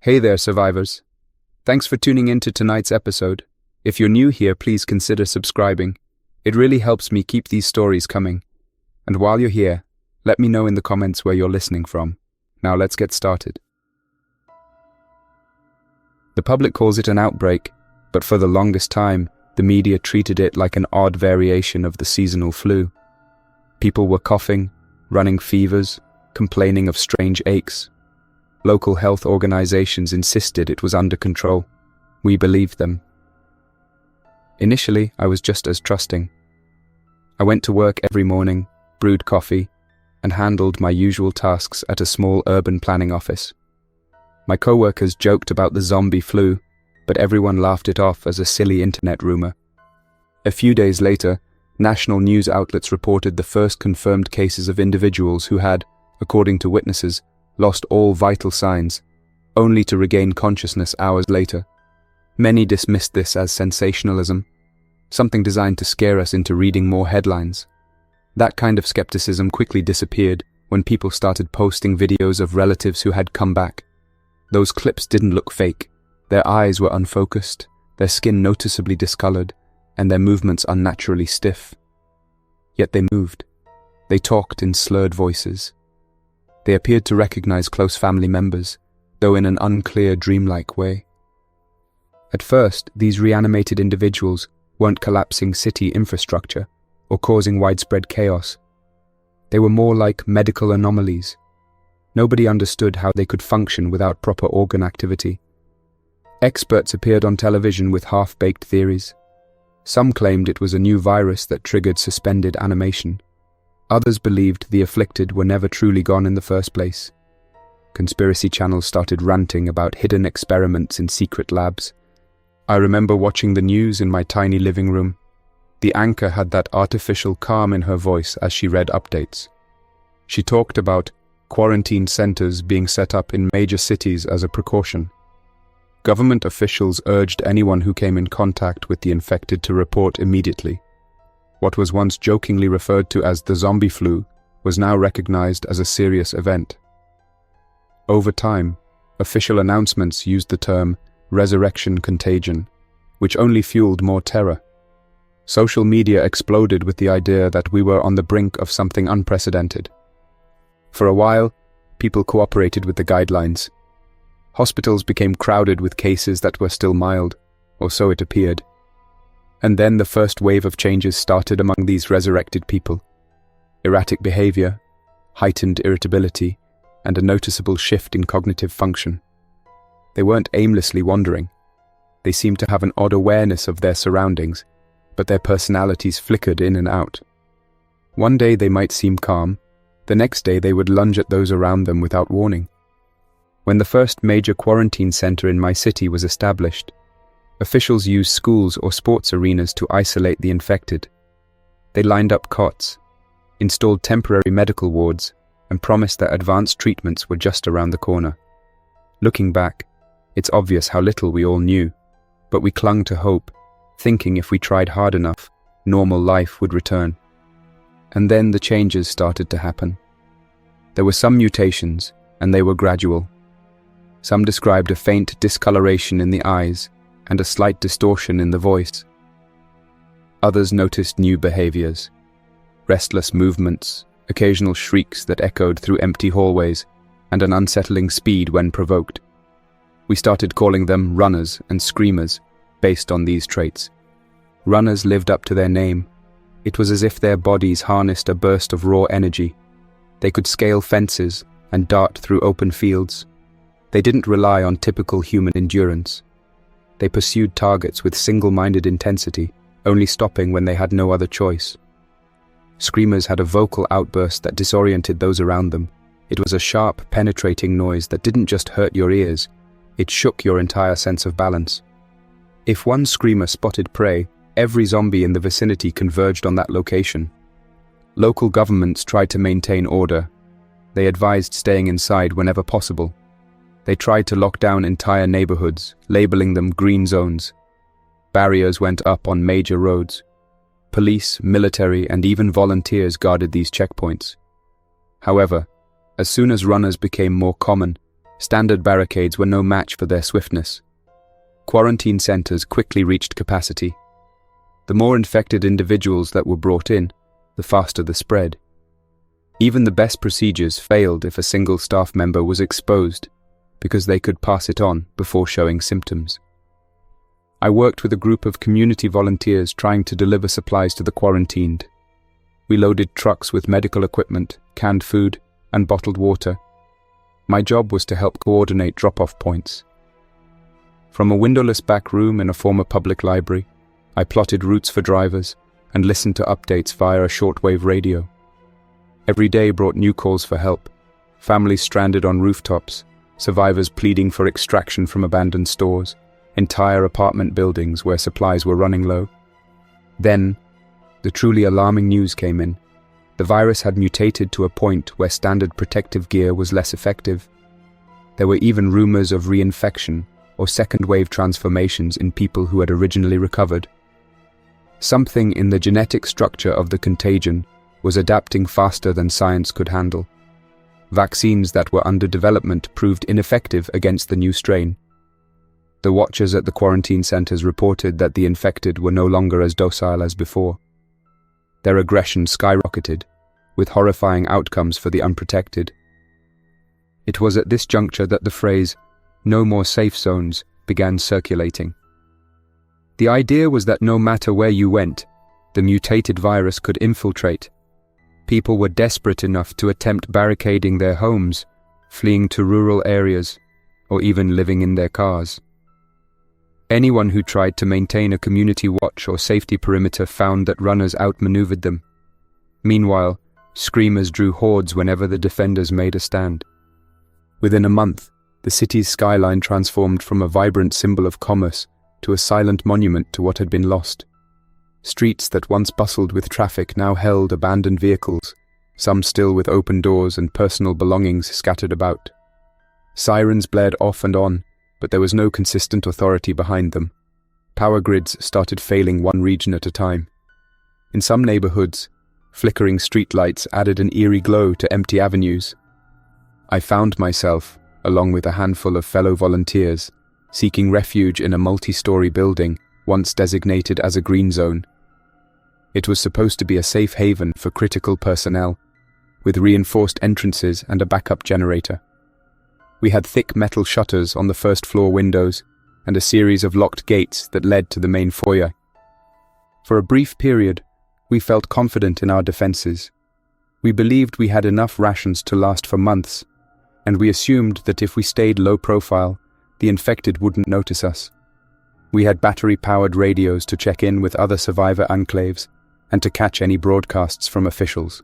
Hey there, survivors. Thanks for tuning in to tonight's episode. If you're new here, please consider subscribing. It really helps me keep these stories coming. And while you're here, let me know in the comments where you're listening from. Now let's get started. The public calls it an outbreak, but for the longest time, the media treated it like an odd variation of the seasonal flu. People were coughing, running fevers, complaining of strange aches. Local health organizations insisted it was under control. We believed them. Initially, I was just as trusting. I went to work every morning, brewed coffee, and handled my usual tasks at a small urban planning office. My co-workers joked about the zombie flu, but everyone laughed it off as a silly internet rumor. A few days later, national news outlets reported the first confirmed cases of individuals who had, according to witnesses, lost all vital signs, only to regain consciousness hours later. Many dismissed this as sensationalism, something designed to scare us into reading more headlines. That kind of skepticism quickly disappeared when people started posting videos of relatives who had come back. Those clips didn't look fake. Their eyes were unfocused, their skin noticeably discolored, and their movements unnaturally stiff. Yet they moved. They talked in slurred voices. They appeared to recognize close family members, though in an unclear, dreamlike way. At first, these reanimated individuals weren't collapsing city infrastructure or causing widespread chaos. They were more like medical anomalies. Nobody understood how they could function without proper organ activity. Experts appeared on television with half-baked theories. Some claimed it was a new virus that triggered suspended animation. Others believed the afflicted were never truly gone in the first place. Conspiracy channels started ranting about hidden experiments in secret labs. I remember watching the news in my tiny living room. The anchor had that artificial calm in her voice as she read updates. She talked about quarantine centers being set up in major cities as a precaution. Government officials urged anyone who came in contact with the infected to report immediately. What was once jokingly referred to as the zombie flu was now recognized as a serious event. Over time, official announcements used the term resurrection contagion, which only fueled more terror. Social media exploded with the idea that we were on the brink of something unprecedented. For a while, people cooperated with the guidelines. Hospitals became crowded with cases that were still mild, or so it appeared. And then the first wave of changes started among these resurrected people. Erratic behavior, heightened irritability, and a noticeable shift in cognitive function. They weren't aimlessly wandering. They seemed to have an odd awareness of their surroundings, but their personalities flickered in and out. One day they might seem calm, the next day they would lunge at those around them without warning. When the first major quarantine center in my city was established, officials used schools or sports arenas to isolate the infected. They lined up cots, installed temporary medical wards, and promised that advanced treatments were just around the corner. Looking back, it's obvious how little we all knew, but we clung to hope, thinking if we tried hard enough, normal life would return. And then the changes started to happen. There were some mutations, and they were gradual. Some described a faint discoloration in the eyes and a slight distortion in the voice. Others noticed new behaviors, restless movements, occasional shrieks that echoed through empty hallways, and an unsettling speed when provoked. We started calling them runners and screamers, based on these traits. Runners lived up to their name. It was as if their bodies harnessed a burst of raw energy. They could scale fences and dart through open fields. They didn't rely on typical human endurance. They pursued targets with single-minded intensity, only stopping when they had no other choice. Screamers had a vocal outburst that disoriented those around them. It was a sharp, penetrating noise that didn't just hurt your ears, it shook your entire sense of balance. If one screamer spotted prey, every zombie in the vicinity converged on that location. Local governments tried to maintain order. They advised staying inside whenever possible. They tried to lock down entire neighborhoods, labeling them green zones. Barriers went up on major roads. Police, military, and even volunteers guarded these checkpoints. However, as soon as runners became more common, Standard barricades were no match for their swiftness. Quarantine centers quickly reached capacity. The more infected individuals that were brought in, the faster the spread. Even the best procedures failed if a single staff member was exposed, because they could pass it on before showing symptoms. I worked with a group of community volunteers trying to deliver supplies to the quarantined. We loaded trucks with medical equipment, canned food, and bottled water. My job was to help coordinate drop-off points. From a windowless back room in a former public library, I plotted routes for drivers and listened to updates via a shortwave radio. Every day brought new calls for help, families stranded on rooftops, survivors pleading for extraction from abandoned stores, entire apartment buildings where supplies were running low. Then, the truly alarming news came in. The virus had mutated to a point where standard protective gear was less effective. There were even rumors of reinfection or second-wave transformations in people who had originally recovered. Something in the genetic structure of the contagion was adapting faster than science could handle. Vaccines that were under development proved ineffective against the new strain. The watchers at the quarantine centers reported that the infected were no longer as docile as before. Their aggression skyrocketed, with horrifying outcomes for the unprotected. It was at this juncture that the phrase, "no more safe zones," began circulating. The idea was that no matter where you went, the mutated virus could infiltrate. People were desperate enough to attempt barricading their homes, fleeing to rural areas, or even living in their cars. Anyone who tried to maintain a community watch or safety perimeter found that runners outmaneuvered them. Meanwhile, screamers drew hordes whenever the defenders made a stand. Within a month, the city's skyline transformed from a vibrant symbol of commerce to a silent monument to what had been lost. Streets that once bustled with traffic now held abandoned vehicles, some still with open doors and personal belongings scattered about. Sirens blared off and on, but there was no consistent authority behind them. Power grids started failing one region at a time. In some neighborhoods, flickering streetlights added an eerie glow to empty avenues. I found myself, along with a handful of fellow volunteers, seeking refuge in a multi-story building once designated as a green zone. It was supposed to be a safe haven for critical personnel, with reinforced entrances and a backup generator. We had thick metal shutters on the first-floor windows and a series of locked gates that led to the main foyer. For a brief period, we felt confident in our defenses. We believed we had enough rations to last for months, and we assumed that if we stayed low profile, the infected wouldn't notice us. We had battery-powered radios to check in with other survivor enclaves and to catch any broadcasts from officials.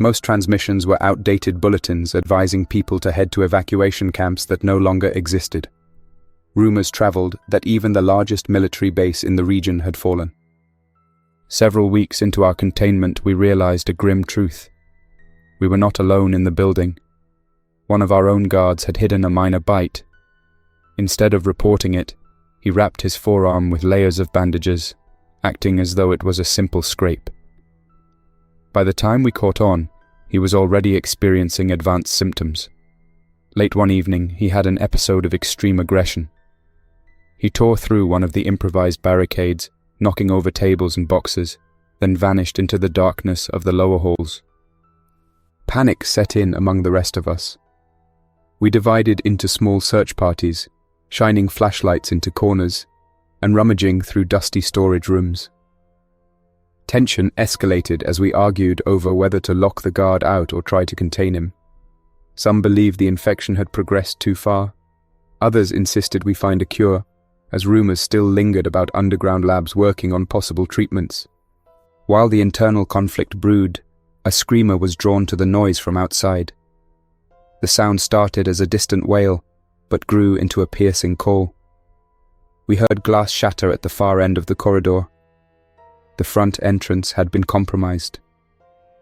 Most transmissions were outdated bulletins advising people to head to evacuation camps that no longer existed. Rumors traveled that even the largest military base in the region had fallen. Several weeks into our containment, we realized a grim truth. We were not alone in the building. One of our own guards had hidden a minor bite. Instead of reporting it, he wrapped his forearm with layers of bandages, acting as though it was a simple scrape. By the time we caught on, he was already experiencing advanced symptoms. Late one evening, he had an episode of extreme aggression. He tore through one of the improvised barricades, knocking over tables and boxes, then vanished into the darkness of the lower halls. Panic set in among the rest of us. We divided into small search parties, shining flashlights into corners, and rummaging through dusty storage rooms. Tension escalated as we argued over whether to lock the guard out or try to contain him. Some believed the infection had progressed too far. Others insisted we find a cure, as rumors still lingered about underground labs working on possible treatments. While the internal conflict brewed, a screamer was drawn to the noise from outside. The sound started as a distant wail, but grew into a piercing call. We heard glass shatter at the far end of the corridor. The front entrance had been compromised.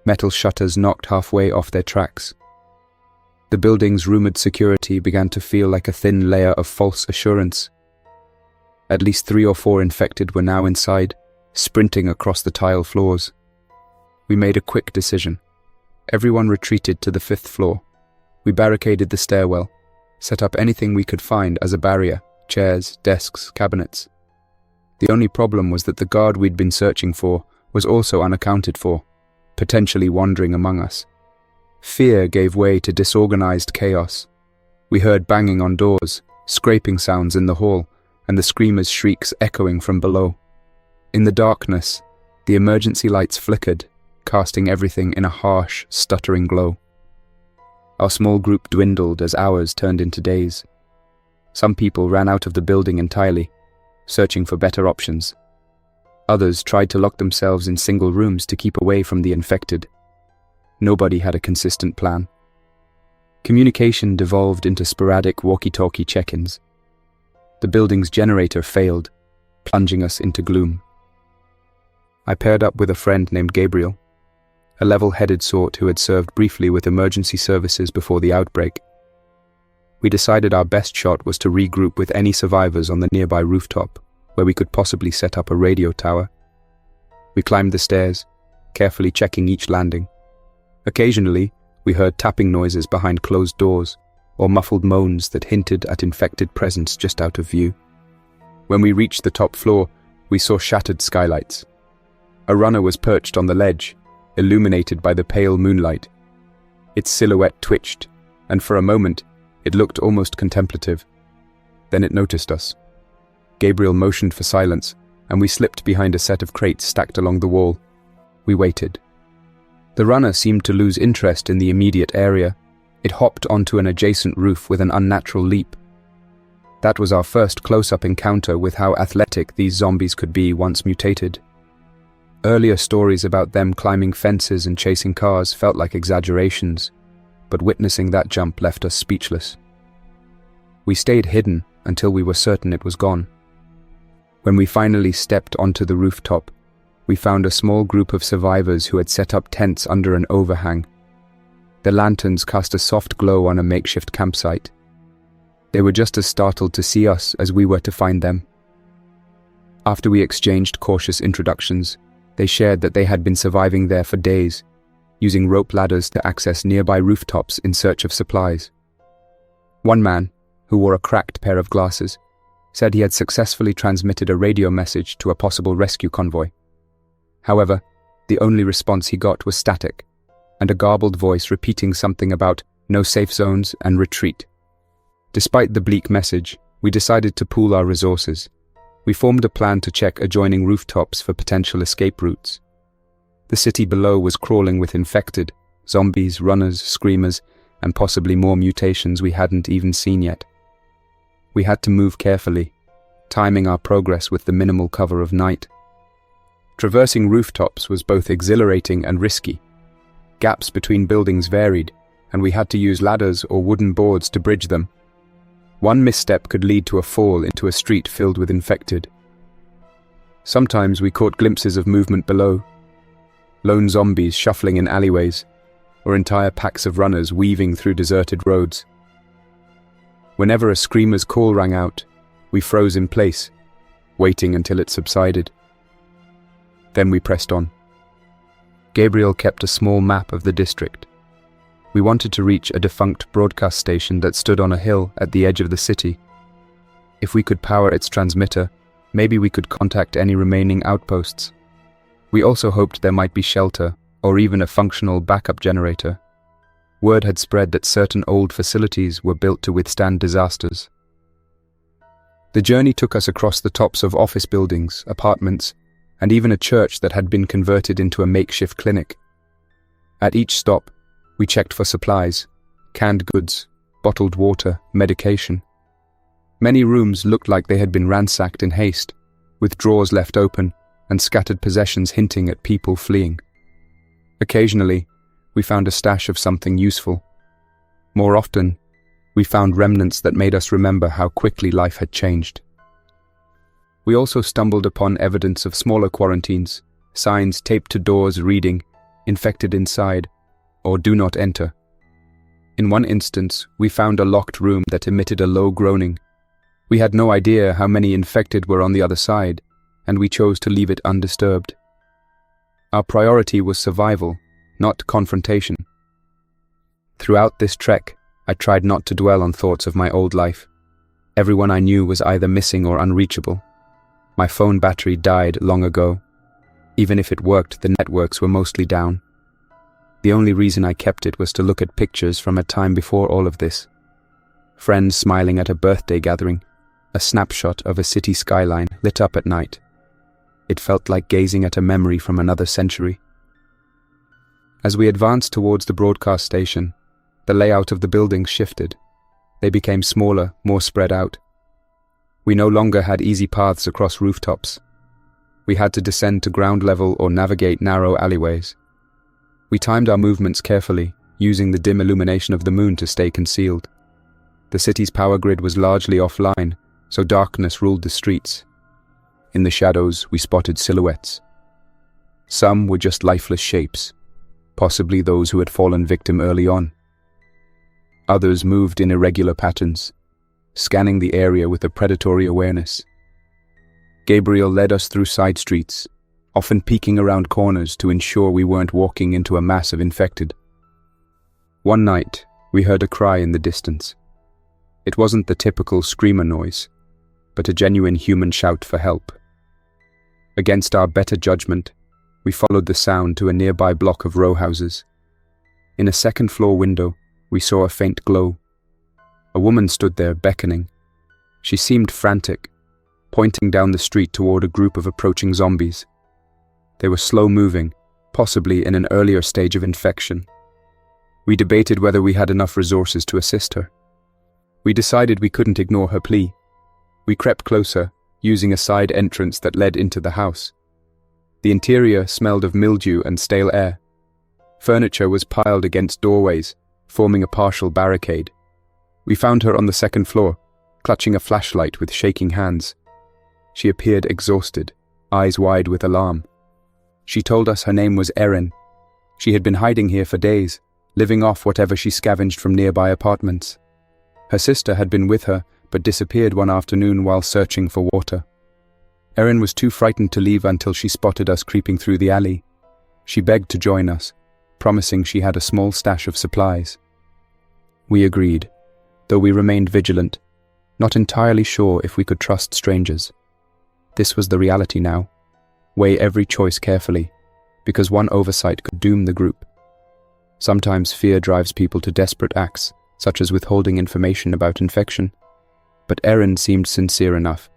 Metal shutters knocked halfway off their tracks. The building's rumored security began to feel like a thin layer of false assurance. At least 3 or 4 infected were now inside, sprinting across the tile floors. We made a quick decision. Everyone retreated to the 5th floor. We barricaded the stairwell, set up anything we could find as a barrier: chairs, desks, cabinets. The only problem was that the guard we'd been searching for was also unaccounted for, potentially wandering among us. Fear gave way to disorganized chaos. We heard banging on doors, scraping sounds in the hall, and the screamers' shrieks echoing from below. In the darkness, the emergency lights flickered, casting everything in a harsh, stuttering glow. Our small group dwindled as hours turned into days. Some people ran out of the building entirely, searching for better options. Others tried to lock themselves in single rooms to keep away from the infected. Nobody had a consistent plan. Communication devolved into sporadic walkie-talkie check-ins. The building's generator failed, plunging us into gloom. I paired up with a friend named Gabriel, a level-headed sort who had served briefly with emergency services before the outbreak. We decided our best shot was to regroup with any survivors on the nearby rooftop, where we could possibly set up a radio tower. We climbed the stairs, carefully checking each landing. Occasionally, we heard tapping noises behind closed doors, or muffled moans that hinted at infected presence just out of view. When we reached the top floor, we saw shattered skylights. A runner was perched on the ledge, illuminated by the pale moonlight. Its silhouette twitched, and for a moment, it looked almost contemplative. Then it noticed us. Gabriel motioned for silence, and we slipped behind a set of crates stacked along the wall. We waited. The runner seemed to lose interest in the immediate area. It hopped onto an adjacent roof with an unnatural leap. That was our first close-up encounter with how athletic these zombies could be once mutated. Earlier stories about them climbing fences and chasing cars felt like exaggerations, but witnessing that jump left us speechless. We stayed hidden until we were certain it was gone. When we finally stepped onto the rooftop, we found a small group of survivors who had set up tents under an overhang. The lanterns cast a soft glow on a makeshift campsite. They were just as startled to see us as we were to find them. After we exchanged cautious introductions, they shared that they had been surviving there for days, using rope ladders to access nearby rooftops in search of supplies. One man, who wore a cracked pair of glasses, said he had successfully transmitted a radio message to a possible rescue convoy. However, the only response he got was static, and a garbled voice repeating something about no safe zones and retreat. Despite the bleak message, we decided to pool our resources. We formed a plan to check adjoining rooftops for potential escape routes. The city below was crawling with infected, zombies, runners, screamers, and possibly more mutations we hadn't even seen yet. We had to move carefully, timing our progress with the minimal cover of night. Traversing rooftops was both exhilarating and risky. Gaps between buildings varied, and we had to use ladders or wooden boards to bridge them. One misstep could lead to a fall into a street filled with infected. Sometimes we caught glimpses of movement below, lone zombies shuffling in alleyways, or entire packs of runners weaving through deserted roads. Whenever a screamer's call rang out, we froze in place, waiting until it subsided. Then we pressed on. Gabriel kept a small map of the district. We wanted to reach a defunct broadcast station that stood on a hill at the edge of the city. If we could power its transmitter, maybe we could contact any remaining outposts. We also hoped there might be shelter, or even a functional backup generator. Word had spread that certain old facilities were built to withstand disasters. The journey took us across the tops of office buildings, apartments, and even a church that had been converted into a makeshift clinic. At each stop, we checked for supplies, canned goods, bottled water, medication. Many rooms looked like they had been ransacked in haste, with drawers left open and scattered possessions hinting at people fleeing. Occasionally, we found a stash of something useful. More often, we found remnants that made us remember how quickly life had changed. We also stumbled upon evidence of smaller quarantines, signs taped to doors reading, "Infected inside," or "Do not enter." In one instance, we found a locked room that emitted a low groaning. We had no idea how many infected were on the other side, and we chose to leave it undisturbed. Our priority was survival, not confrontation. Throughout this trek, I tried not to dwell on thoughts of my old life. Everyone I knew was either missing or unreachable. My phone battery died long ago. Even if it worked, the networks were mostly down. The only reason I kept it was to look at pictures from a time before all of this. Friends smiling at a birthday gathering, a snapshot of a city skyline lit up at night. It felt like gazing at a memory from another century. As we advanced towards the broadcast station, the layout of the buildings shifted. They became smaller, more spread out. We no longer had easy paths across rooftops. We had to descend to ground level or navigate narrow alleyways. We timed our movements carefully, using the dim illumination of the moon to stay concealed. The city's power grid was largely offline, so darkness ruled the streets. In the shadows, we spotted silhouettes. Some were just lifeless shapes, possibly those who had fallen victim early on. Others moved in irregular patterns, scanning the area with a predatory awareness. Gabriel led us through side streets, often peeking around corners to ensure we weren't walking into a mass of infected. One night, we heard a cry in the distance. It wasn't the typical screamer noise, but a genuine human shout for help. Against our better judgment, we followed the sound to a nearby block of row houses. In a second-floor window, we saw a faint glow. A woman stood there, beckoning. She seemed frantic, pointing down the street toward a group of approaching zombies. They were slow-moving, possibly in an earlier stage of infection. We debated whether we had enough resources to assist her. We decided we couldn't ignore her plea. We crept closer, using a side entrance that led into the house. The interior smelled of mildew and stale air. Furniture was piled against doorways, forming a partial barricade. We found her on the second floor, clutching a flashlight with shaking hands. She appeared exhausted, eyes wide with alarm. She told us her name was Erin. She had been hiding here for days, living off whatever she scavenged from nearby apartments. Her sister had been with her, but disappeared one afternoon while searching for water. Erin was too frightened to leave until she spotted us creeping through the alley. She begged to join us, promising she had a small stash of supplies. We agreed, though we remained vigilant, not entirely sure if we could trust strangers. This was the reality now. Weigh every choice carefully, because one oversight could doom the group. Sometimes fear drives people to desperate acts, such as withholding information about infection. But Erin seemed sincere enough.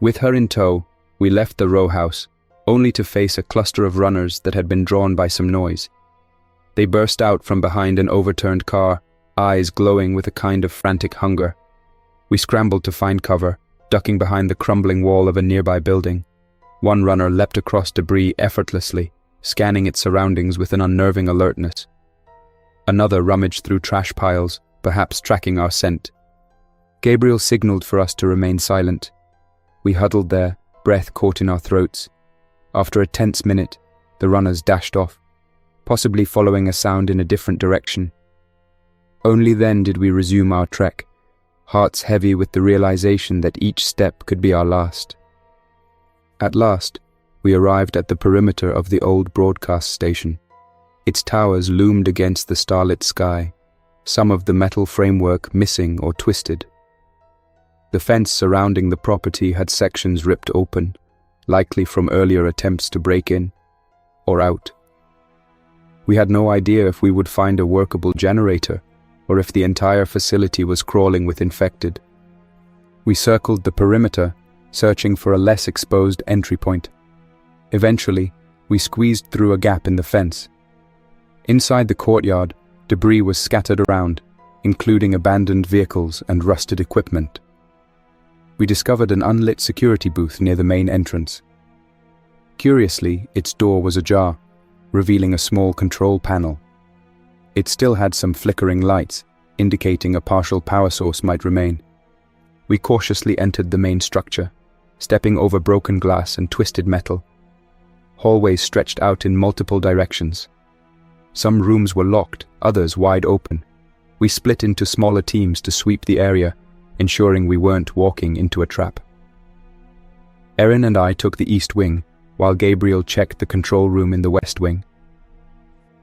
With her in tow, we left the row house, only to face a cluster of runners that had been drawn by some noise. They burst out from behind an overturned car, eyes glowing with a kind of frantic hunger. We scrambled to find cover, ducking behind the crumbling wall of a nearby building. One runner leapt across debris effortlessly, scanning its surroundings with an unnerving alertness. Another rummaged through trash piles, perhaps tracking our scent. Gabriel signaled for us to remain silent. We huddled there, breath caught in our throats. After a tense minute, the runners dashed off, possibly following a sound in a different direction. Only then did we resume our trek, hearts heavy with the realization that each step could be our last. At last, we arrived at the perimeter of the old broadcast station. Its towers loomed against the starlit sky, some of the metal framework missing or twisted. The fence surrounding the property had sections ripped open, likely from earlier attempts to break in or out. We had no idea if we would find a workable generator or if the entire facility was crawling with infected. We circled the perimeter, searching for a less exposed entry point. Eventually, we squeezed through a gap in the fence. Inside the courtyard, debris was scattered around, including abandoned vehicles and rusted equipment. We discovered an unlit security booth near the main entrance. Curiously, its door was ajar, revealing a small control panel. It still had some flickering lights, indicating a partial power source might remain. We cautiously entered the main structure, stepping over broken glass and twisted metal. Hallways stretched out in multiple directions. Some rooms were locked, others wide open. We split into smaller teams to sweep the area, ensuring we weren't walking into a trap. Erin and I took the east wing, while Gabriel checked the control room in the west wing.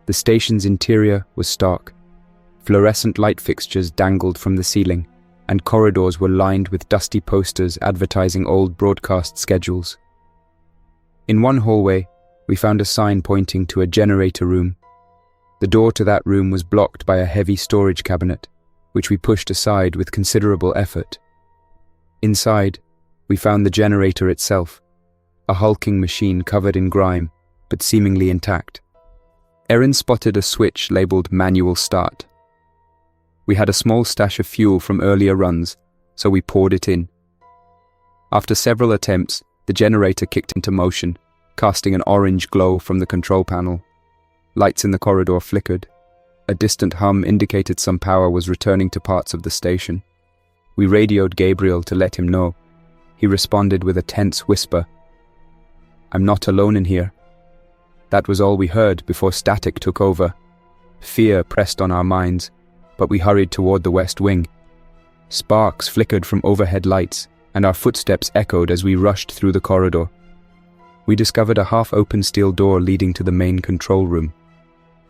The station's interior was stark. Fluorescent light fixtures dangled from the ceiling, and corridors were lined with dusty posters advertising old broadcast schedules. In one hallway, we found a sign pointing to a generator room. The door to that room was blocked by a heavy storage cabinet, which we pushed aside with considerable effort. Inside, we found the generator itself, a hulking machine covered in grime, but seemingly intact. Erin spotted a switch labeled Manual Start. We had a small stash of fuel from earlier runs, so we poured it in. After several attempts, the generator kicked into motion, casting an orange glow from the control panel. Lights in the corridor flickered. A distant hum indicated some power was returning to parts of the station. We radioed Gabriel to let him know. He responded with a tense whisper. "I'm not alone in here." That was all we heard before static took over. Fear pressed on our minds, but we hurried toward the west wing. Sparks flickered from overhead lights, and our footsteps echoed as we rushed through the corridor. We discovered a half-open steel door leading to the main control room.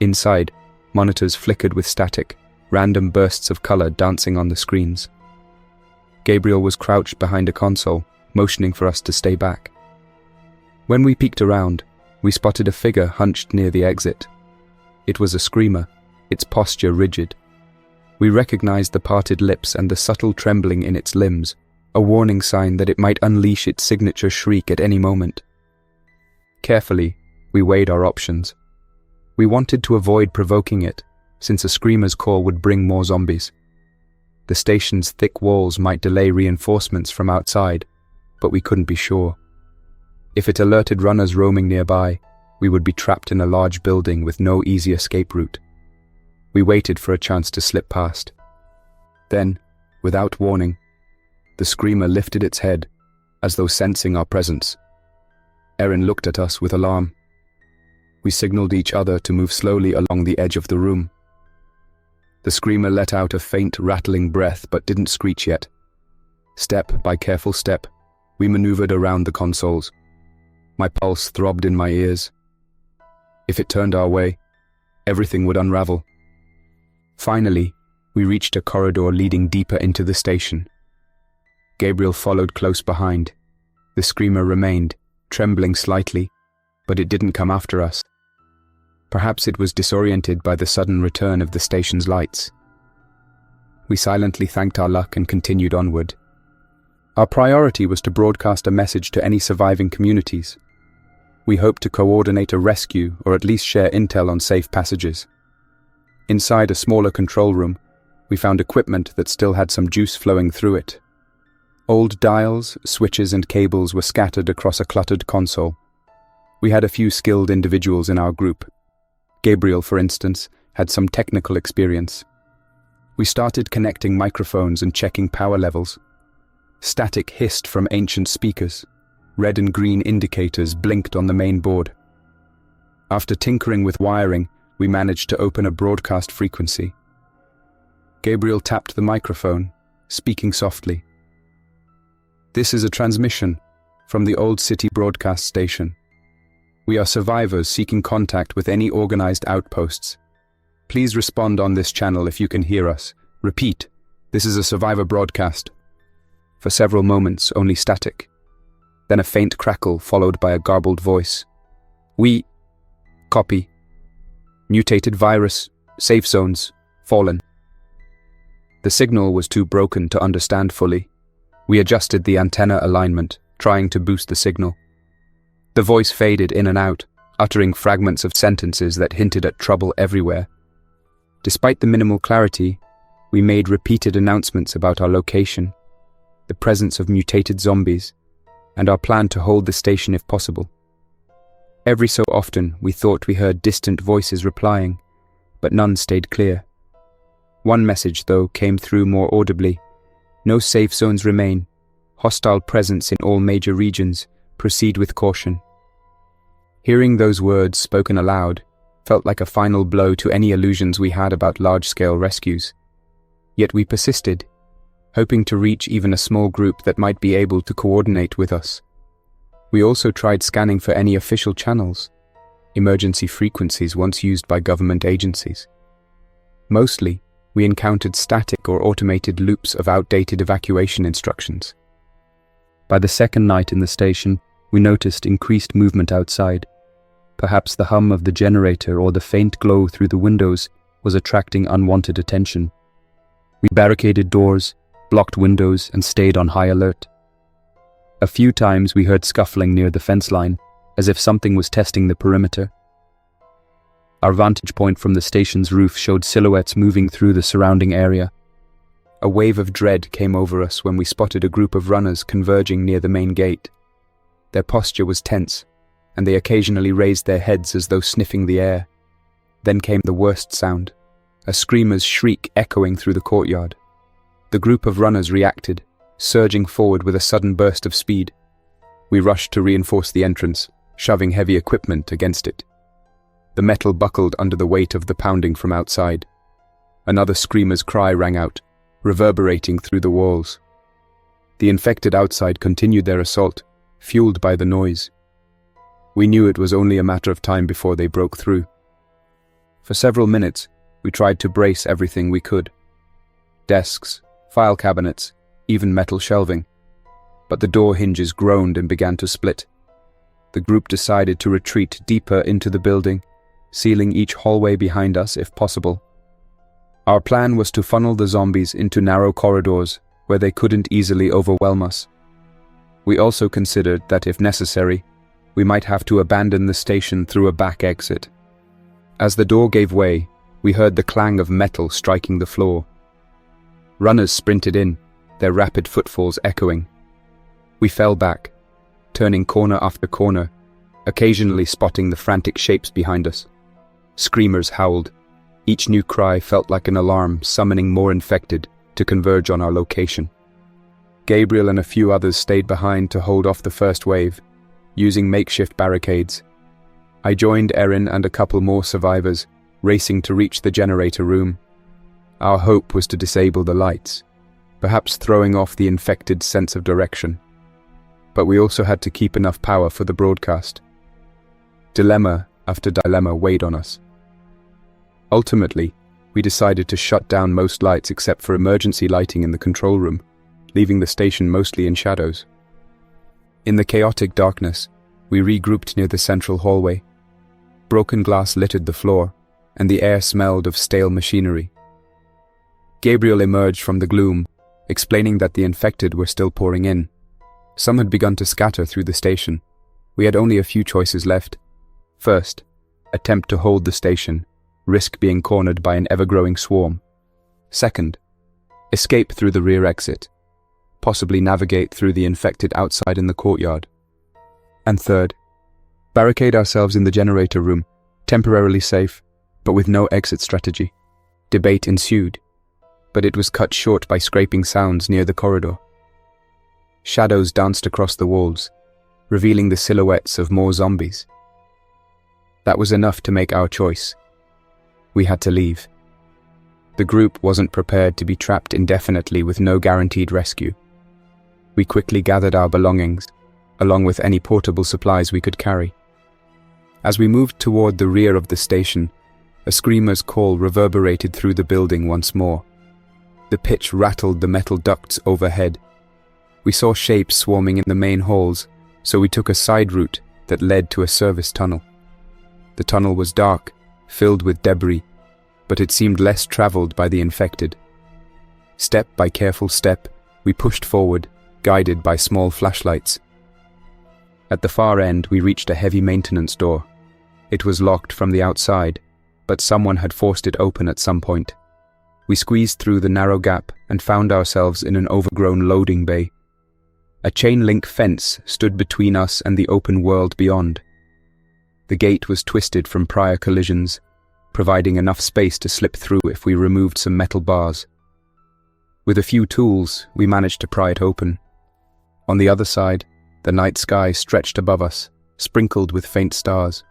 Inside, monitors flickered with static, random bursts of color dancing on the screens. Gabriel was crouched behind a console, motioning for us to stay back. When we peeked around, we spotted a figure hunched near the exit. It was a screamer, its posture rigid. We recognized the parted lips and the subtle trembling in its limbs, a warning sign that it might unleash its signature shriek at any moment. Carefully, we weighed our options. We wanted to avoid provoking it, since a screamer's call would bring more zombies. The station's thick walls might delay reinforcements from outside, but we couldn't be sure. If it alerted runners roaming nearby, we would be trapped in a large building with no easy escape route. We waited for a chance to slip past. Then, without warning, the screamer lifted its head, as though sensing our presence. Erin looked at us with alarm. We signaled each other to move slowly along the edge of the room. The screamer let out a faint, rattling breath but didn't screech yet. Step by careful step, we maneuvered around the consoles. My pulse throbbed in my ears. If it turned our way, everything would unravel. Finally, we reached a corridor leading deeper into the station. Gabriel followed close behind. The screamer remained, trembling slightly, but it didn't come after us. Perhaps it was disoriented by the sudden return of the station's lights. We silently thanked our luck and continued onward. Our priority was to broadcast a message to any surviving communities. We hoped to coordinate a rescue or at least share intel on safe passages. Inside a smaller control room, we found equipment that still had some juice flowing through it. Old dials, switches and cables were scattered across a cluttered console. We had a few skilled individuals in our group. Gabriel, for instance, had some technical experience. We started connecting microphones and checking power levels. Static hissed from ancient speakers. Red and green indicators blinked on the main board. After tinkering with wiring, we managed to open a broadcast frequency. Gabriel tapped the microphone, speaking softly. "This is a transmission from the Old City broadcast station. We are survivors seeking contact with any organized outposts. Please respond on this channel if you can hear us. Repeat, this is a survivor broadcast." For several moments, only static. Then a faint crackle followed by a garbled voice. "We... Copy. Mutated virus, safe zones, fallen." The signal was too broken to understand fully. We adjusted the antenna alignment, trying to boost the signal. The voice faded in and out, uttering fragments of sentences that hinted at trouble everywhere. Despite the minimal clarity, we made repeated announcements about our location, the presence of mutated zombies, and our plan to hold the station if possible. Every so often, we thought we heard distant voices replying, but none stayed clear. One message, though, came through more audibly. "No safe zones remain. Hostile presence in all major regions. Proceed with caution." Hearing those words spoken aloud felt like a final blow to any illusions we had about large-scale rescues. Yet we persisted, hoping to reach even a small group that might be able to coordinate with us. We also tried scanning for any official channels, emergency frequencies once used by government agencies. Mostly, we encountered static or automated loops of outdated evacuation instructions. By the second night in the station, we noticed increased movement outside. Perhaps the hum of the generator or the faint glow through the windows was attracting unwanted attention. We barricaded doors, blocked windows, and stayed on high alert. A few times we heard scuffling near the fence line, as if something was testing the perimeter. Our vantage point from the station's roof showed silhouettes moving through the surrounding area. A wave of dread came over us when we spotted a group of runners converging near the main gate. Their posture was tense, and they occasionally raised their heads as though sniffing the air. Then came the worst sound, a screamer's shriek echoing through the courtyard. The group of runners reacted, surging forward with a sudden burst of speed. We rushed to reinforce the entrance, shoving heavy equipment against it. The metal buckled under the weight of the pounding from outside. Another screamer's cry rang out, reverberating through the walls. The infected outside continued their assault, fueled by the noise. We knew it was only a matter of time before they broke through. For several minutes, we tried to brace everything we could. Desks, file cabinets, even metal shelving. But the door hinges groaned and began to split. The group decided to retreat deeper into the building, sealing each hallway behind us if possible. Our plan was to funnel the zombies into narrow corridors where they couldn't easily overwhelm us. We also considered that if necessary, we might have to abandon the station through a back exit. As the door gave way, we heard the clang of metal striking the floor. Runners sprinted in, their rapid footfalls echoing. We fell back, turning corner after corner, occasionally spotting the frantic shapes behind us. Screamers howled. Each new cry felt like an alarm summoning more infected to converge on our location. Gabriel and a few others stayed behind to hold off the first wave, using makeshift barricades. I joined Erin and a couple more survivors, racing to reach the generator room. Our hope was to disable the lights, perhaps throwing off the infected sense of direction. But we also had to keep enough power for the broadcast. Dilemma after dilemma weighed on us. Ultimately, we decided to shut down most lights except for emergency lighting in the control room, leaving the station mostly in shadows. In the chaotic darkness, we regrouped near the central hallway. Broken glass littered the floor, and the air smelled of stale machinery. Gabriel emerged from the gloom, explaining that the infected were still pouring in. Some had begun to scatter through the station. We had only a few choices left. First, attempt to hold the station, risk being cornered by an ever-growing swarm. Second, escape through the rear exit, possibly navigate through the infected outside in the courtyard. And third, barricade ourselves in the generator room, temporarily safe, but with no exit strategy. Debate ensued, but it was cut short by scraping sounds near the corridor. Shadows danced across the walls, revealing the silhouettes of more zombies. That was enough to make our choice. We had to leave. The group wasn't prepared to be trapped indefinitely with no guaranteed rescue. We quickly gathered our belongings, along with any portable supplies we could carry. As we moved toward the rear of the station, a screamer's call reverberated through the building once more. The pitch rattled the metal ducts overhead. We saw shapes swarming in the main halls, so we took a side route that led to a service tunnel. The tunnel was dark, filled with debris, but it seemed less traveled by the infected. Step by careful step, we pushed forward, guided by small flashlights. At the far end, we reached a heavy maintenance door. It was locked from the outside, but someone had forced it open at some point. We squeezed through the narrow gap and found ourselves in an overgrown loading bay. A chain-link fence stood between us and the open world beyond. The gate was twisted from prior collisions, providing enough space to slip through if we removed some metal bars. With a few tools, we managed to pry it open. On the other side, the night sky stretched above us, sprinkled with faint stars.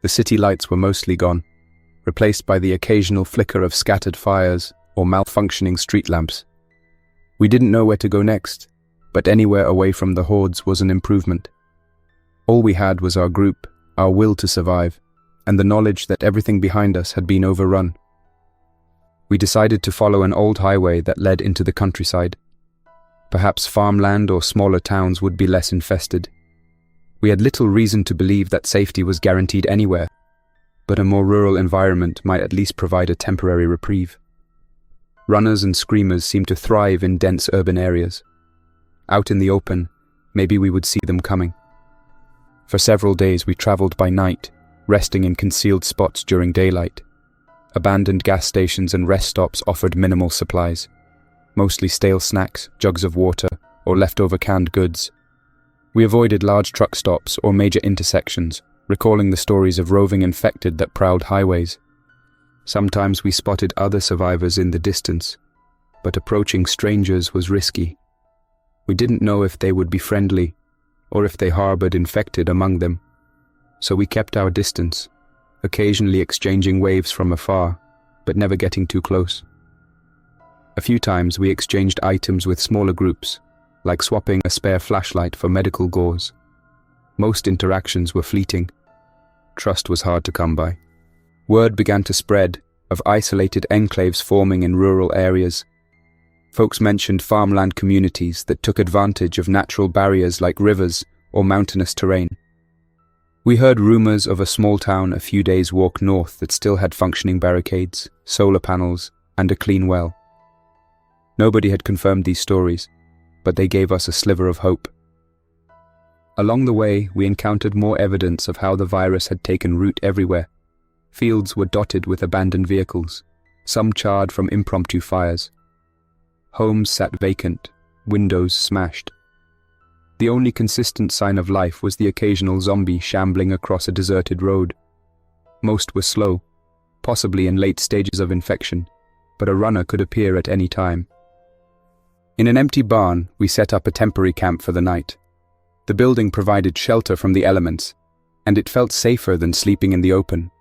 The city lights were mostly gone, replaced by the occasional flicker of scattered fires or malfunctioning street lamps. We didn't know where to go next, but anywhere away from the hordes was an improvement. All we had was our group, our will to survive, and the knowledge that everything behind us had been overrun. We decided to follow an old highway that led into the countryside. Perhaps farmland or smaller towns would be less infested. We had little reason to believe that safety was guaranteed anywhere, but a more rural environment might at least provide a temporary reprieve. Runners and screamers seemed to thrive in dense urban areas. Out in the open, maybe we would see them coming. For several days we traveled by night, resting in concealed spots during daylight. Abandoned gas stations and rest stops offered minimal supplies, mostly stale snacks, jugs of water, or leftover canned goods. We avoided large truck stops or major intersections, recalling the stories of roving infected that prowled highways. Sometimes we spotted other survivors in the distance, but approaching strangers was risky. We didn't know if they would be friendly, or if they harbored infected among them, so we kept our distance, occasionally exchanging waves from afar, but never getting too close. A few times we exchanged items with smaller groups, like swapping a spare flashlight for medical gauze. Most interactions were fleeting. Trust was hard to come by. Word began to spread of isolated enclaves forming in rural areas. Folks mentioned farmland communities that took advantage of natural barriers like rivers or mountainous terrain. We heard rumors of a small town a few days' walk north that still had functioning barricades, solar panels, and a clean well. Nobody had confirmed these stories, but they gave us a sliver of hope. Along the way, we encountered more evidence of how the virus had taken root everywhere. Fields were dotted with abandoned vehicles, some charred from impromptu fires. Homes sat vacant, windows smashed. The only consistent sign of life was the occasional zombie shambling across a deserted road. Most were slow, possibly in late stages of infection, but a runner could appear at any time. In an empty barn, we set up a temporary camp for the night. The building provided shelter from the elements, and it felt safer than sleeping in the open.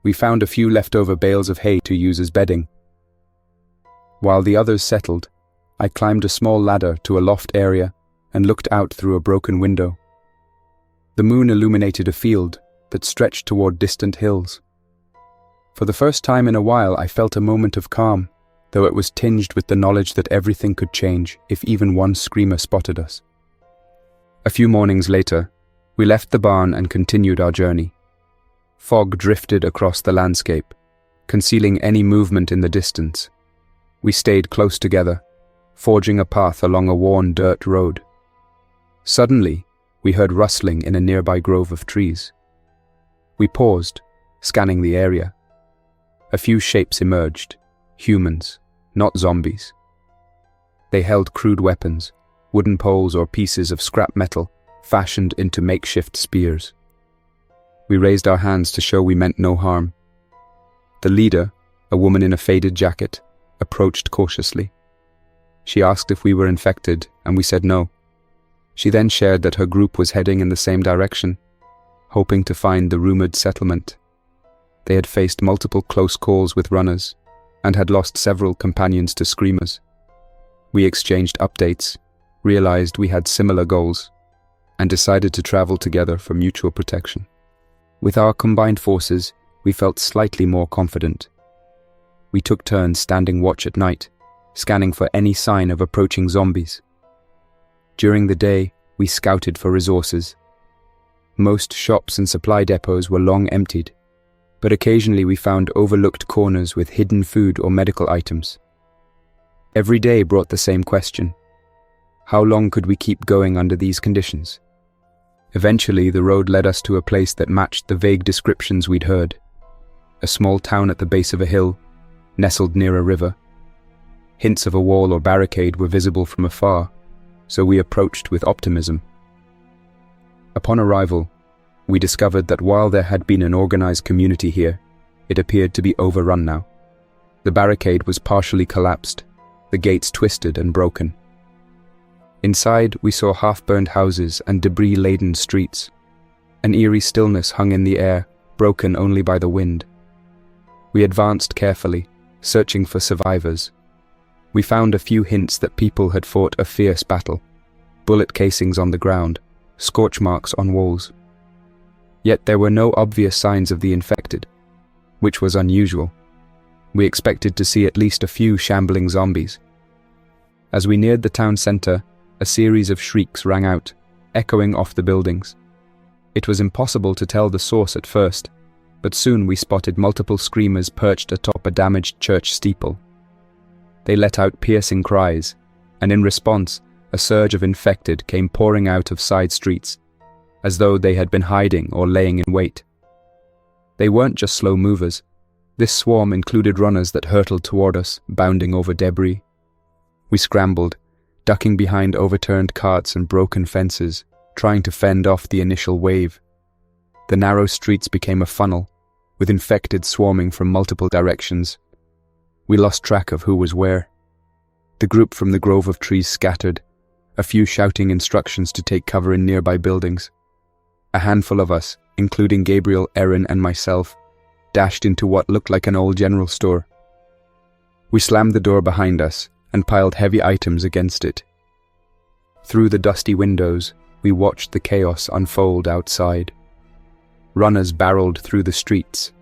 We found a few leftover bales of hay to use as bedding. While the others settled, I climbed a small ladder to a loft area and looked out through a broken window. The moon illuminated a field that stretched toward distant hills. For the first time in a while, I felt a moment of calm, though it was tinged with the knowledge that everything could change if even one screamer spotted us. A few mornings later, we left the barn and continued our journey. Fog drifted across the landscape, concealing any movement in the distance. We stayed close together, forging a path along a worn dirt road. Suddenly, we heard rustling in a nearby grove of trees. We paused, scanning the area. A few shapes emerged, humans, not zombies. They held crude weapons, wooden poles or pieces of scrap metal fashioned into makeshift spears. We raised our hands to show we meant no harm. The leader, a woman in a faded jacket, approached cautiously. She asked if we were infected, and we said no. She then shared that her group was heading in the same direction, hoping to find the rumored settlement. They had faced multiple close calls with runners, and had lost several companions to screamers. We exchanged updates, realized we had similar goals, and decided to travel together for mutual protection. With our combined forces, we felt slightly more confident. We took turns standing watch at night, scanning for any sign of approaching zombies. During the day, we scouted for resources. Most shops and supply depots were long emptied, but occasionally we found overlooked corners with hidden food or medical items. Every day brought the same question: how long could we keep going under these conditions? Eventually, the road led us to a place that matched the vague descriptions we'd heard. A small town at the base of a hill, nestled near a river. Hints of a wall or barricade were visible from afar, so we approached with optimism. Upon arrival, we discovered that while there had been an organized community here, it appeared to be overrun now. The barricade was partially collapsed, the gates twisted and broken. Inside, we saw half-burned houses and debris-laden streets. An eerie stillness hung in the air, broken only by the wind. We advanced carefully, searching for survivors. We found a few hints that people had fought a fierce battle. Bullet casings on the ground, scorch marks on walls. Yet there were no obvious signs of the infected, which was unusual. We expected to see at least a few shambling zombies. As we neared the town centre, a series of shrieks rang out, echoing off the buildings. It was impossible to tell the source at first, but soon we spotted multiple screamers perched atop a damaged church steeple. They let out piercing cries, and in response, a surge of infected came pouring out of side streets, as though they had been hiding or laying in wait. They weren't just slow movers. This swarm included runners that hurtled toward us, bounding over debris. We scrambled, ducking behind overturned carts and broken fences, trying to fend off the initial wave. The narrow streets became a funnel, with infected swarming from multiple directions. We lost track of who was where. The group from the grove of trees scattered, a few shouting instructions to take cover in nearby buildings. A handful of us, including Gabriel, Erin, and myself, dashed into what looked like an old general store. We slammed the door behind us and piled heavy items against it. Through the dusty windows, we watched the chaos unfold outside. Runners barreled through the streets.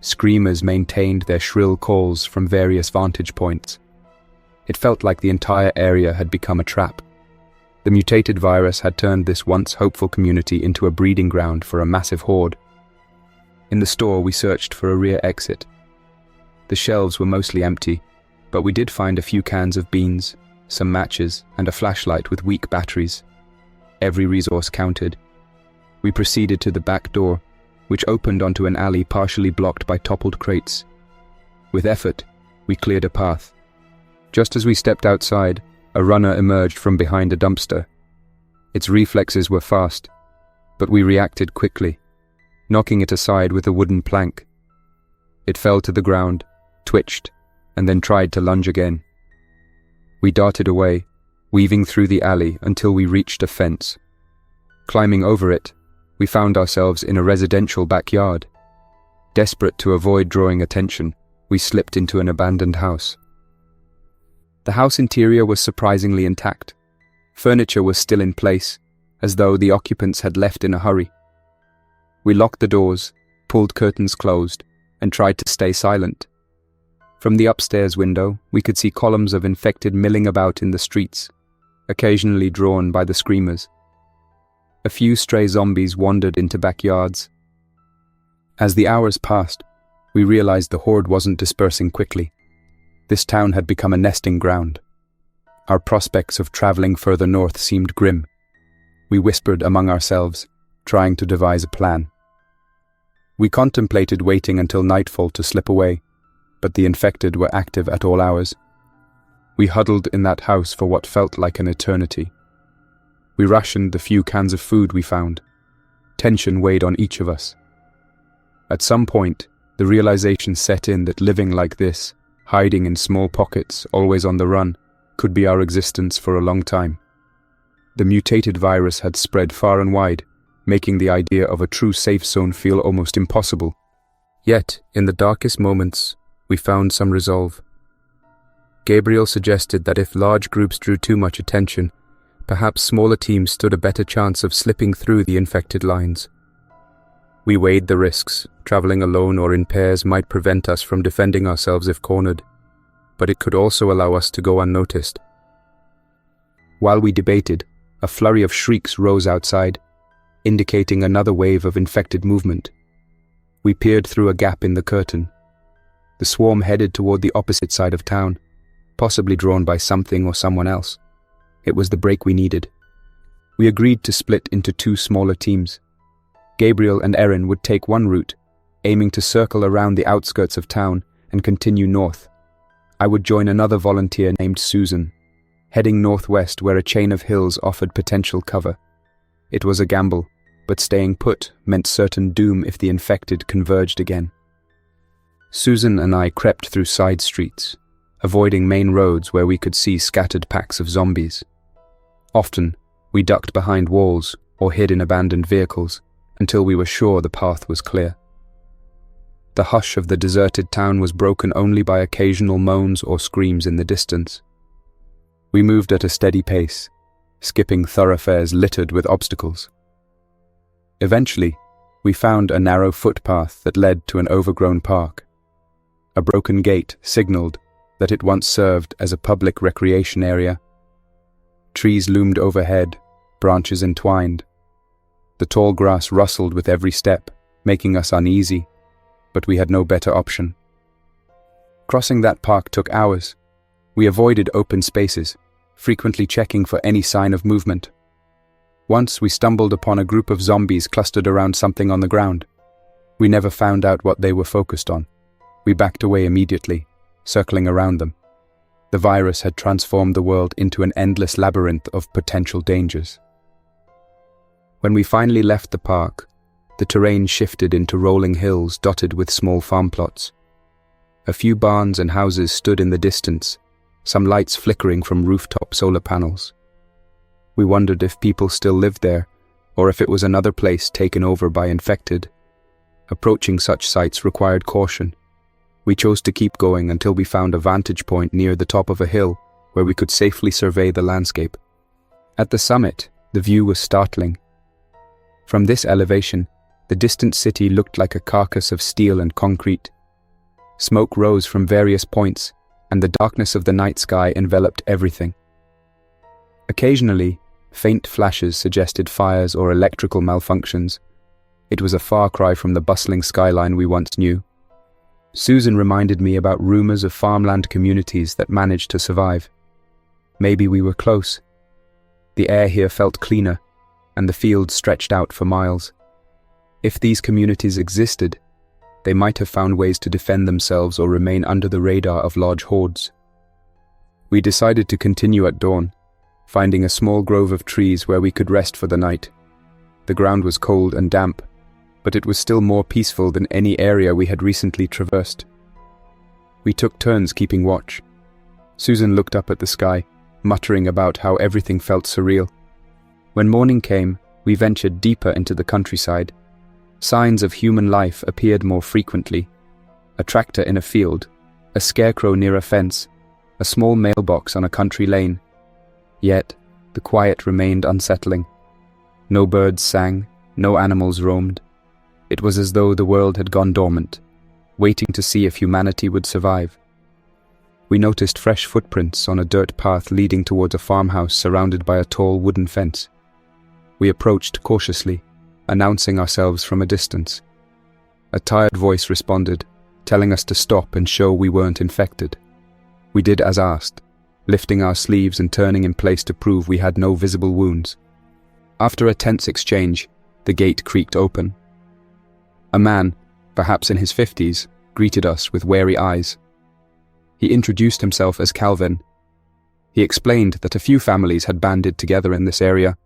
Screamers maintained their shrill calls from various vantage points. It felt like the entire area had become a trap. The mutated virus had turned this once hopeful community into a breeding ground for a massive horde. In the store, we searched for a rear exit. The shelves were mostly empty, but we did find a few cans of beans, some matches, and a flashlight with weak batteries. Every resource counted. We proceeded to the back door, which opened onto an alley partially blocked by toppled crates. With effort, we cleared a path. Just as we stepped outside, a runner emerged from behind a dumpster. Its reflexes were fast, but we reacted quickly, knocking it aside with a wooden plank. It fell to the ground, twitched, and then tried to lunge again. We darted away, weaving through the alley until we reached a fence. Climbing over it, we found ourselves in a residential backyard. Desperate to avoid drawing attention, we slipped into an abandoned house. The house interior was surprisingly intact. Furniture was still in place, as though the occupants had left in a hurry. We locked the doors, pulled curtains closed, and tried to stay silent. From the upstairs window, we could see columns of infected milling about in the streets, occasionally drawn by the screamers. A few stray zombies wandered into backyards. As the hours passed, we realized the horde wasn't dispersing quickly. This town had become a nesting ground. Our prospects of traveling further north seemed grim. We whispered among ourselves, trying to devise a plan. We contemplated waiting until nightfall to slip away, but the infected were active at all hours. We huddled in that house for what felt like an eternity. We rationed the few cans of food we found. Tension weighed on each of us. At some point, the realization set in that living like this, hiding in small pockets, always on the run, could be our existence for a long time. The mutated virus had spread far and wide, making the idea of a true safe zone feel almost impossible. Yet, in the darkest moments, we found some resolve. Gabriel suggested that if large groups drew too much attention, perhaps smaller teams stood a better chance of slipping through the infected lines. We weighed the risks. Traveling alone or in pairs might prevent us from defending ourselves if cornered, but it could also allow us to go unnoticed. While we debated, a flurry of shrieks rose outside, indicating another wave of infected movement. We peered through a gap in the curtain. The swarm headed toward the opposite side of town, possibly drawn by something or someone else. It was the break we needed. We agreed to split into two smaller teams. Gabriel and Erin would take one route, aiming to circle around the outskirts of town and continue north. I would join another volunteer named Susan, heading northwest where a chain of hills offered potential cover. It was a gamble, but staying put meant certain doom if the infected converged again. Susan and I crept through side streets, avoiding main roads where we could see scattered packs of zombies. Often, we ducked behind walls or hid in abandoned vehicles until we were sure the path was clear. The hush of the deserted town was broken only by occasional moans or screams in the distance. We moved at a steady pace, skipping thoroughfares littered with obstacles. Eventually, we found a narrow footpath that led to an overgrown park. A broken gate signaled that it once served as a public recreation area. Trees loomed overhead, branches entwined. The tall grass rustled with every step, making us uneasy, but we had no better option. Crossing that park took hours. We avoided open spaces, frequently checking for any sign of movement. Once we stumbled upon a group of zombies clustered around something on the ground. We never found out what they were focused on. We backed away immediately, circling around them. The virus had transformed the world into an endless labyrinth of potential dangers. When we finally left the park, the terrain shifted into rolling hills dotted with small farm plots. A few barns and houses stood in the distance, some lights flickering from rooftop solar panels. We wondered if people still lived there, or if it was another place taken over by infected. Approaching such sites required caution. We chose to keep going until we found a vantage point near the top of a hill where we could safely survey the landscape. At the summit, the view was startling. From this elevation, the distant city looked like a carcass of steel and concrete. Smoke rose from various points, and the darkness of the night sky enveloped everything. Occasionally, faint flashes suggested fires or electrical malfunctions. It was a far cry from the bustling skyline we once knew. Susan reminded me about rumors of farmland communities that managed to survive. Maybe we were close. The air here felt cleaner, and the fields stretched out for miles. If these communities existed, they might have found ways to defend themselves or remain under the radar of large hordes. We decided to continue at dawn, finding a small grove of trees where we could rest for the night. The ground was cold and damp, but it was still more peaceful than any area we had recently traversed. We took turns keeping watch. Susan looked up at the sky, muttering about how everything felt surreal. When morning came, we ventured deeper into the countryside. Signs of human life appeared more frequently. A tractor in a field, a scarecrow near a fence, a small mailbox on a country lane. Yet, the quiet remained unsettling. No birds sang, no animals roamed. It was as though the world had gone dormant, waiting to see if humanity would survive. We noticed fresh footprints on a dirt path leading towards a farmhouse surrounded by a tall wooden fence. We approached cautiously, announcing ourselves from a distance. A tired voice responded, telling us to stop and show we weren't infected. We did as asked, lifting our sleeves and turning in place to prove we had no visible wounds. After a tense exchange, the gate creaked open. A man, perhaps in his 50s, greeted us with wary eyes. He introduced himself as Calvin. He explained that a few families had banded together in this area,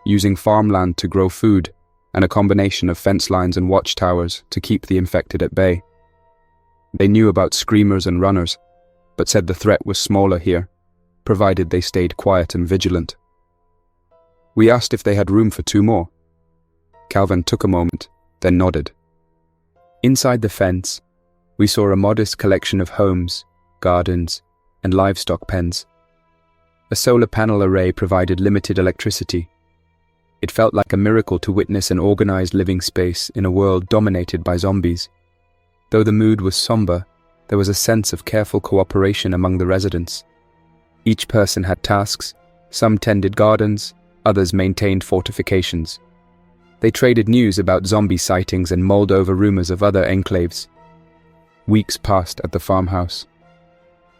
using farmland to grow food and a combination of fence lines and watchtowers to keep the infected at bay. They knew about screamers and runners, but said the threat was smaller here, provided they stayed quiet and vigilant. We asked if they had room for 2 more. Calvin took a moment, then nodded. Inside the fence, we saw a modest collection of homes, gardens, and livestock pens. A solar panel array provided limited electricity. It felt like a miracle to witness an organized living space in a world dominated by zombies. Though the mood was somber, there was a sense of careful cooperation among the residents. Each person had tasks, some tended gardens, others maintained fortifications. They traded news about zombie sightings and mulled over rumors of other enclaves. Weeks passed at the farmhouse.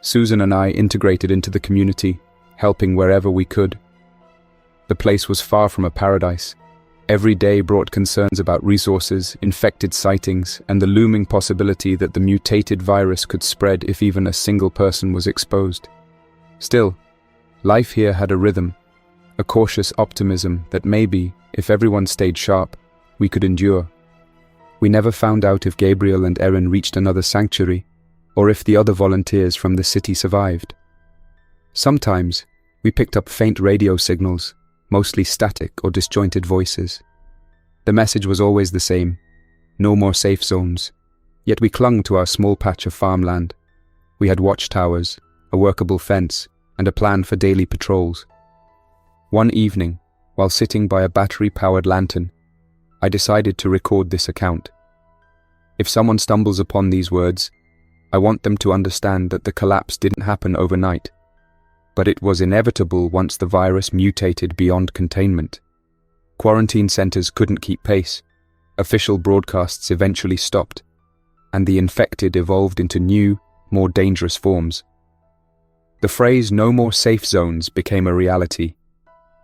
Susan and I integrated into the community, helping wherever we could. The place was far from a paradise. Every day brought concerns about resources, infected sightings, and the looming possibility that the mutated virus could spread if even a single person was exposed. Still, life here had a rhythm, a cautious optimism that maybe, if everyone stayed sharp, we could endure. We never found out if Gabriel and Erin reached another sanctuary, or if the other volunteers from the city survived. Sometimes, we picked up faint radio signals, mostly static or disjointed voices. The message was always the same: no more safe zones. Yet we clung to our small patch of farmland. We had watchtowers, a workable fence, and a plan for daily patrols. One evening, while sitting by a battery-powered lantern, I decided to record this account. If someone stumbles upon these words, I want them to understand that the collapse didn't happen overnight, but it was inevitable once the virus mutated beyond containment. Quarantine centers couldn't keep pace, official broadcasts eventually stopped, and the infected evolved into new, more dangerous forms. The phrase "no more safe zones" became a reality.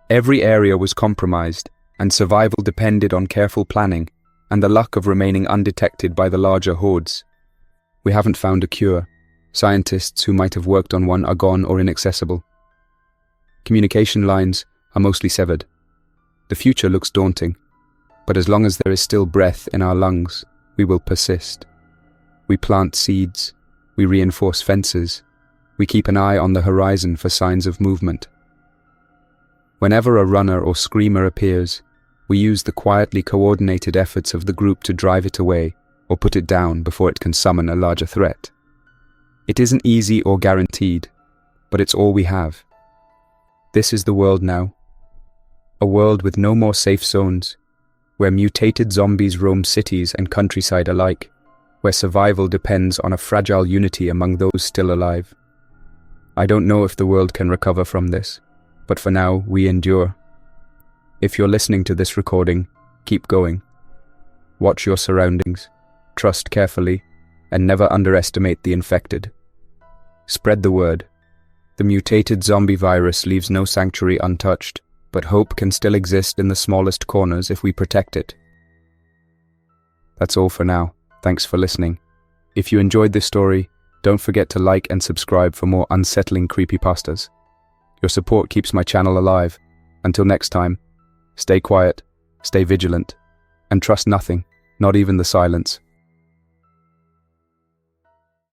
Every area was compromised, and survival depended on careful planning and the luck of remaining undetected by the larger hordes. We haven't found a cure. Scientists who might have worked on one are gone or inaccessible. Communication lines are mostly severed. The future looks daunting, but as long as there is still breath in our lungs, we will persist. We plant seeds, we reinforce fences, we keep an eye on the horizon for signs of movement. Whenever a runner or screamer appears, we use the quietly coordinated efforts of the group to drive it away or put it down before it can summon a larger threat. It isn't easy or guaranteed, but it's all we have. This is the world now. A world with no more safe zones, where mutated zombies roam cities and countryside alike, where survival depends on a fragile unity among those still alive. I don't know if the world can recover from this, but for now, we endure. If you're listening to this recording, keep going. Watch your surroundings, trust carefully, and never underestimate the infected. Spread the word. The mutated zombie virus leaves no sanctuary untouched, but hope can still exist in the smallest corners if we protect it. That's all for now. Thanks for listening. If you enjoyed this story, don't forget to like and subscribe for more unsettling creepypastas. Your support keeps my channel alive. Until next time, stay quiet, stay vigilant, and trust nothing, not even the silence.